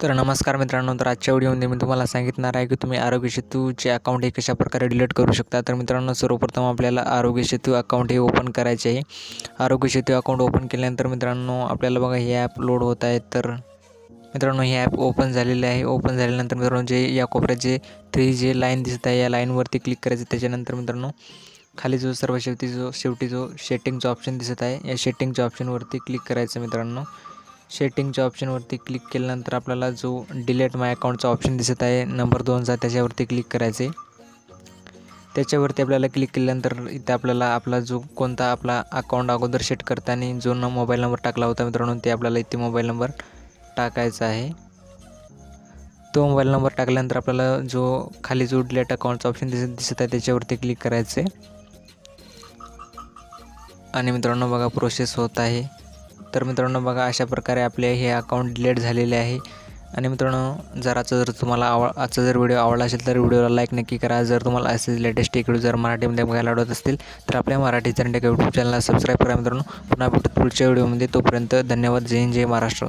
तर नमस्कार मित्रांनो, तर आजच्या व्हिडिओमध्ये मी तुम्हाला सांगितणार आहे की तुम्ही आरोग्यसेतूचे अकाउंट हे कशाप्रकारे डिलीट करू शकता। तर मित्रांनो, सर्वप्रथम आपल्याला आरोग्यसेतू अकाउंट हे ओपन करायचे आहे। आरोग्यसेतू अकाउंट ओपन केल्यानंतर मित्रांनो आपल्याला बघा हे ॲप लोड होत आहे। तर मित्रांनो हे ॲप ओपन झालेले आहे। ओपन झाल्यानंतर मित्रांनो जे या कोपऱ्यात जे 3 जे लाईन दिसत आहे या लाईनवरती क्लिक करायचं। त्याच्यानंतर मित्रांनो खाली जो सर्व शेवटी जो सेटिंगचा ऑप्शन दिसत आहे या सेटिंगच्या ऑप्शनवरती क्लिक करायचं। मित्रांनो सेटिंगच्या ऑप्शनवरती क्लिक केल्यानंतर आपल्याला जो डिलीट माय अकाउंटचा ऑप्शन दिसत आहे नंबर 2चा त्याच्यावरती क्लिक करायचे। त्याच्यावरती आपल्याला क्लिक केल्यानंतर इथे आपल्याला आपला जो कोणता आपला अकाउंट अगोदर सेट करताना जो मोबाईल नंबर टाकला होता मित्रांनो ते आपल्याला इथे मोबाईल नंबर टाकायचा आहे। तो मोबाईल नंबर टाकल्यानंतर आपल्याला जो खाली जो डिलीट अकाउंटचा ऑप्शन दिसत आहे त्याच्यावरती क्लिक करायचे आणि मित्रांनो बघा प्रोसेस होत आहे। तर मित्रांनो बघा अशा प्रकारे आपले हे अकाउंट डिलीट झालेले आहे। आणि मित्रांनो जर तुम्हाला आजचा जर व्हिडिओ आवडला असेल तर व्हिडिओला लाईक नक्की करा। जर तुम्हाला असे लेटेस्ट व्हिडिओ जर मराठीमध्ये बघायला आवडत असतील तर आपल्या मराठी चॅनल यूट्यूब चॅनलला सबस्क्राईब करा मित्रांनो। पुन्हा भेटू पुढच्या व्हिडिओमध्ये, तोपर्यंत धन्यवाद। जय हिंद, जय महाराष्ट्र।